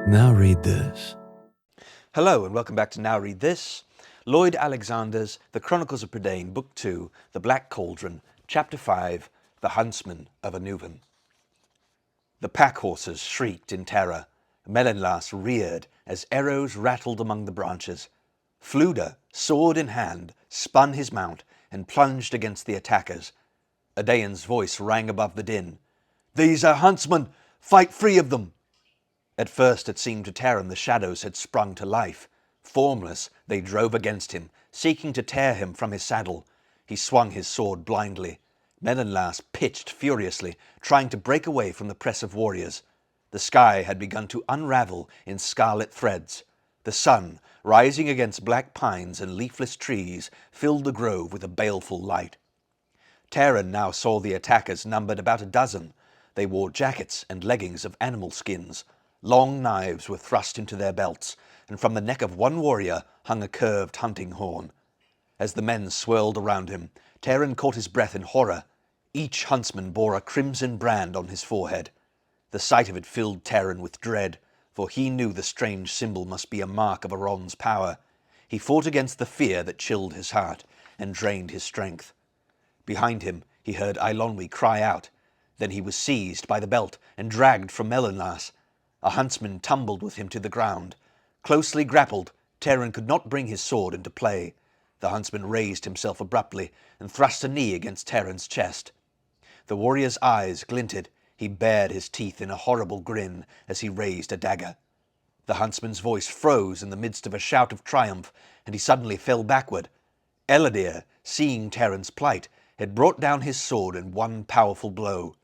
Now read this. Hello and welcome back to Now Read This, Lloyd Alexander's The Chronicles of Prydain, Book 2, The Black Cauldron, Chapter 5, The Huntsmen of Anuvan. The pack horses shrieked in terror. Mellenlas reared as arrows rattled among the branches. Fluda, sword in hand, spun his mount and plunged against the attackers. Adain's voice rang above the din. "These are huntsmen! Fight free of them!" At first it seemed to Taran the shadows had sprung to life. Formless, they drove against him, seeking to tear him from his saddle. He swung his sword blindly. Mellenlas pitched furiously, trying to break away from the press of warriors. The sky had begun to unravel in scarlet threads. The sun, rising against black pines and leafless trees, filled the grove with a baleful light. Taran now saw the attackers numbered about a dozen. They wore jackets and leggings of animal skins. Long knives were thrust into their belts, and from the neck of one warrior hung a curved hunting horn. As the men swirled around him, Taran caught his breath in horror. Each huntsman bore a crimson brand on his forehead. The sight of it filled Taran with dread, for he knew the strange symbol must be a mark of Aron's power. He fought against the fear that chilled his heart and drained his strength. Behind him he heard Eilonwy cry out. Then he was seized by the belt and dragged from Mellenlas. A huntsman tumbled with him to the ground. Closely grappled, Taran could not bring his sword into play. The huntsman raised himself abruptly and thrust a knee against Taran's chest. The warrior's eyes glinted. He bared his teeth in a horrible grin as he raised a dagger. The huntsman's voice froze in the midst of a shout of triumph, and he suddenly fell backward. Ellidyr, seeing Taran's plight, had brought down his sword in one powerful blow.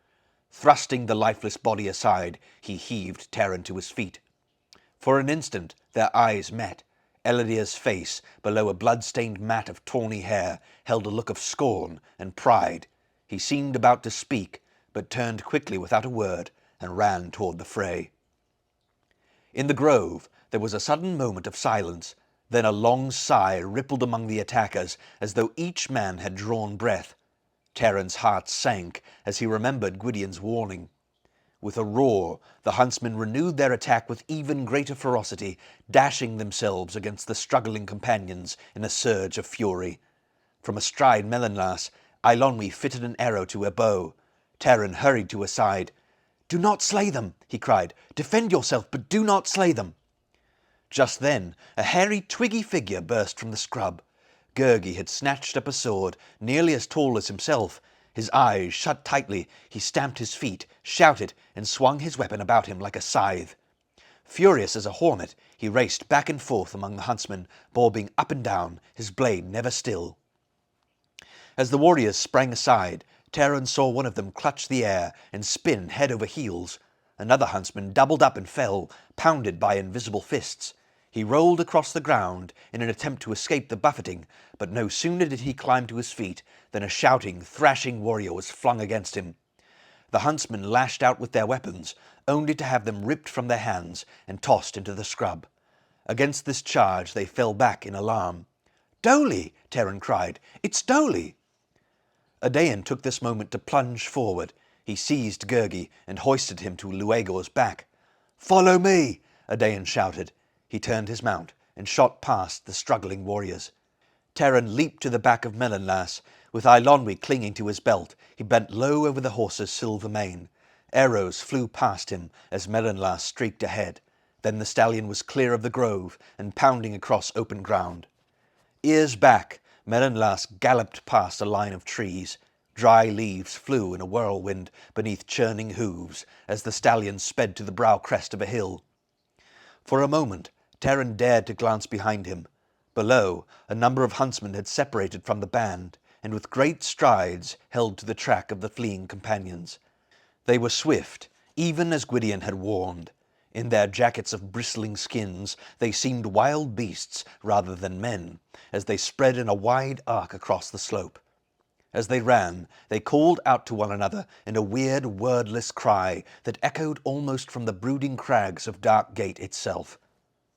Thrusting the lifeless body aside, he heaved Taran to his feet. For an instant their eyes met. Elidyr's face, below a blood-stained mat of tawny hair, held a look of scorn and pride. He seemed about to speak, but turned quickly without a word and ran toward the fray. In the grove there was a sudden moment of silence. Then a long sigh rippled among the attackers, as though each man had drawn breath. Taran's heart sank as he remembered Gwydion's warning. With a roar, the huntsmen renewed their attack with even greater ferocity, dashing themselves against the struggling companions in a surge of fury. From astride Mellenlas, Eilonwy fitted an arrow to her bow. Taran hurried to her side. "Do not slay them," he cried. "Defend yourself, but do not slay them." Just then, a hairy, twiggy figure burst from the scrub. Gergi had snatched up a sword, nearly as tall as himself. His eyes shut tightly, he stamped his feet, shouted, and swung his weapon about him like a scythe. Furious as a hornet, he raced back and forth among the huntsmen, bobbing up and down, his blade never still. As the warriors sprang aside, Taran saw one of them clutch the air and spin head over heels. Another huntsman doubled up and fell, pounded by invisible fists. He rolled across the ground in an attempt to escape the buffeting, but no sooner did he climb to his feet than a shouting, thrashing warrior was flung against him. The huntsmen lashed out with their weapons, only to have them ripped from their hands and tossed into the scrub. Against this charge they fell back in alarm. "Doli!" Taran cried. "It's Doli!" Adain took this moment to plunge forward. He seized Gergi and hoisted him to Luegor's back. "Follow me!" Adain shouted. He turned his mount and shot past the struggling warriors. Taran leaped to the back of Mellenlas. With Eilonwy clinging to his belt, he bent low over the horse's silver mane. Arrows flew past him as Mellenlas streaked ahead. Then the stallion was clear of the grove and pounding across open ground. Ears back, Mellenlas galloped past a line of trees. Dry leaves flew in a whirlwind beneath churning hooves as the stallion sped to the brow crest of a hill. For a moment, Taran dared to glance behind him. Below, a number of huntsmen had separated from the band, and with great strides held to the track of the fleeing companions. They were swift, even as Gwydion had warned. In their jackets of bristling skins, they seemed wild beasts rather than men, as they spread in a wide arc across the slope. As they ran, they called out to one another in a weird, wordless cry that echoed almost from the brooding crags of Dark Gate itself.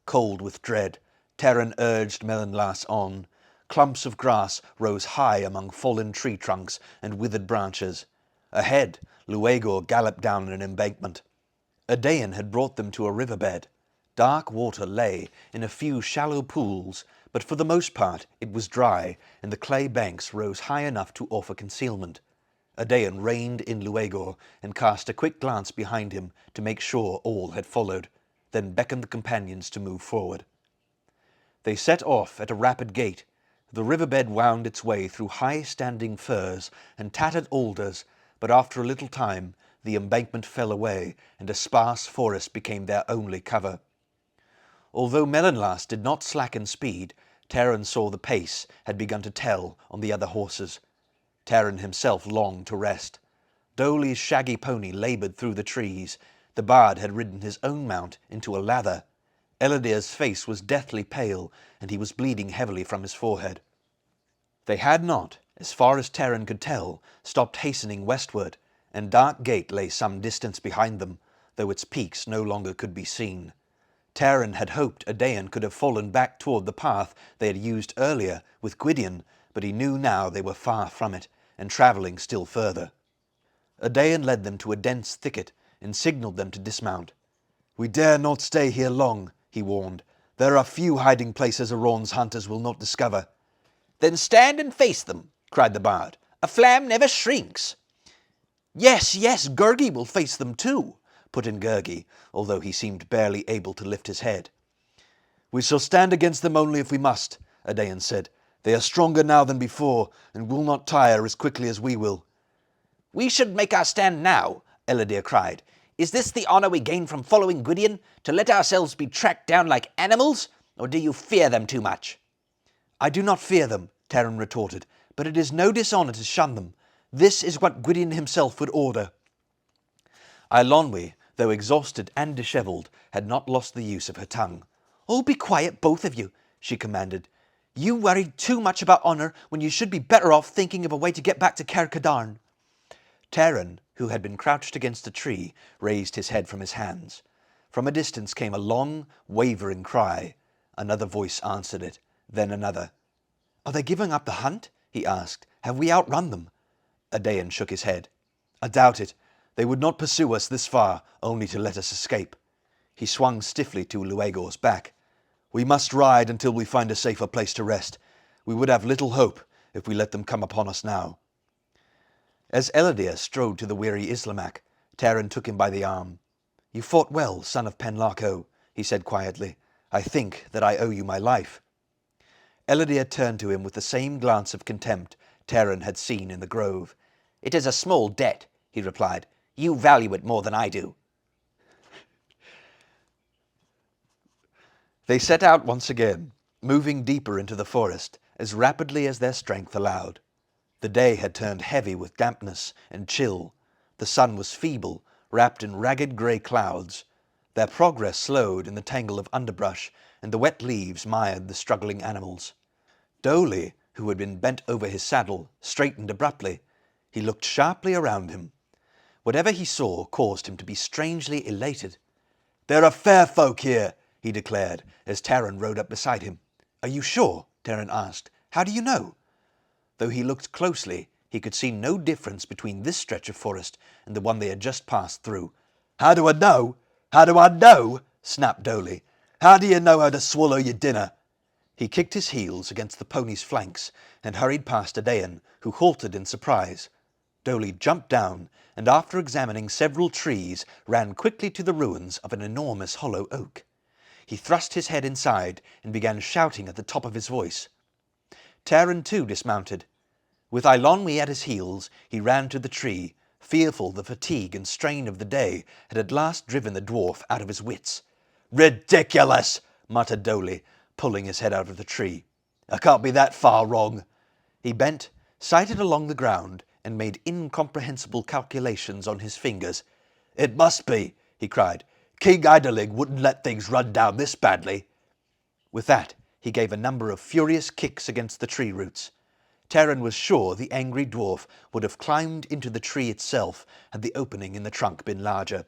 Cold with dread, Taran urged Mellenlas on. Clumps of grass rose high among fallen tree trunks and withered branches. Ahead, Luegor galloped down an embankment. Prydain had brought them to a riverbed. Dark water lay in a few shallow pools, but for the most part it was dry, and the clay banks rose high enough to offer concealment. Prydain reined in Luegor and cast a quick glance behind him to make sure all had followed, then beckoned the companions to move forward. They set off at a rapid gait. The riverbed wound its way through high-standing firs and tattered alders, but after a little time the embankment fell away and a sparse forest became their only cover. Although Melonlas did not slacken speed, Taran saw the pace had begun to tell on the other horses. Taran himself longed to rest. Dolly's shaggy pony laboured through the trees. The bard had ridden his own mount into a lather. Elidir's face was deathly pale, and he was bleeding heavily from his forehead. They had not, as far as Taran could tell, stopped hastening westward, and Dark Gate lay some distance behind them, though its peaks no longer could be seen. Taran had hoped Prydain could have fallen back toward the path they had used earlier with Gwydion, but he knew now they were far from it, and travelling still further. Prydain led them to a dense thicket and signalled them to dismount. "We dare not stay here long," he warned. "There are few hiding places Aron's hunters will not discover." "Then stand and face them," cried the bard. "A flam never shrinks." "Yes, yes, Gergi will face them too," put in Gergi, although he seemed barely able to lift his head. "We shall stand against them only if we must," Prydain said. "They are stronger now than before, and will not tire as quickly as we will." "We should make our stand now," Elidir cried. "Is this the honour we gain from following Gwydion, to let ourselves be tracked down like animals, or do you fear them too much?" "I do not fear them," Taran retorted, "but it is no dishonour to shun them. This is what Gwydion himself would order." Eilonwy, though exhausted and dishevelled, had not lost the use of her tongue. "Oh, be quiet, both of you," she commanded. "You worry too much about honour when you should be better off thinking of a way to get back to Caer Cadarn." Taran, who had been crouched against a tree, raised his head from his hands. From a distance came a long, wavering cry. Another voice answered it, then another. "Are they giving up the hunt?" he asked. "Have we outrun them?" Prydain shook his head. "I doubt it. They would not pursue us this far, only to let us escape." He swung stiffly to Luegor's back. "We must ride until we find a safer place to rest. We would have little hope if we let them come upon us now." As Elidir strode to the weary Islamak, Taran took him by the arm. "You fought well, son of Penlarco," he said quietly. "I think that I owe you my life." Elidir turned to him with the same glance of contempt Taran had seen in the grove. "It is a small debt," he replied. "You value it more than I do." They set out once again, moving deeper into the forest as rapidly as their strength allowed. The day had turned heavy with dampness and chill. The sun was feeble, wrapped in ragged grey clouds. Their progress slowed in the tangle of underbrush, and the wet leaves mired the struggling animals. Dolly, who had been bent over his saddle, straightened abruptly. He looked sharply around him. Whatever he saw caused him to be strangely elated. "There are fair folk here," he declared, as Taran rode up beside him. "Are you sure?" Taran asked. "How do you know?" Though he looked closely, he could see no difference between this stretch of forest and the one they had just passed through. "How do I know? How do I know?" snapped Dolly. "How do you know how to swallow your dinner?" He kicked his heels against the pony's flanks and hurried past Prydain, who halted in surprise. Dolly jumped down, and after examining several trees, ran quickly to the ruins of an enormous hollow oak. He thrust his head inside and began shouting at the top of his voice. Taran too dismounted. With Eilonwy at his heels, he ran to the tree, fearful the fatigue and strain of the day had at last driven the dwarf out of his wits. "Ridiculous!" muttered Dolly, pulling his head out of the tree. "I can't be that far wrong." He bent, sighted along the ground, and made incomprehensible calculations on his fingers. "It must be," he cried. "King Idelig wouldn't let things run down this badly." With that, he gave a number of furious kicks against the tree roots. Taran was sure the angry dwarf would have climbed into the tree itself had the opening in the trunk been larger.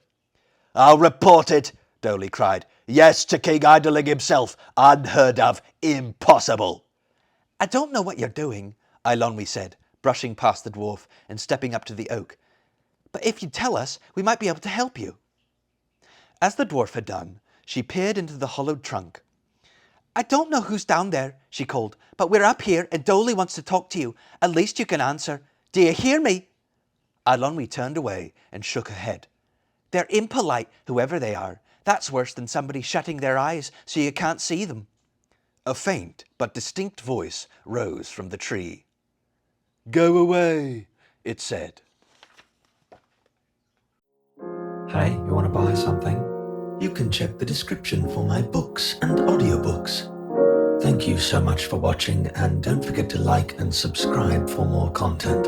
"I'll report it," Dolly cried. "Yes, to King Idelig himself. Unheard of. Impossible." I don't know what you're doing, Eilonwy said, brushing past the dwarf and stepping up to the oak. But if you tell us, we might be able to help you. As the dwarf had done, she peered into the hollowed trunk. I don't know who's down there, she called, but we're up here and Dolly wants to talk to you. At least you can answer. Do you hear me? Eilonwy turned away and shook her head. They're impolite, whoever they are. That's worse than somebody shutting their eyes so you can't see them. A faint but distinct voice rose from the tree. Go away, it said. Hey, you want to buy something? You can check the description for my books and audiobooks. Thank you so much for watching, and don't forget to like and subscribe for more content.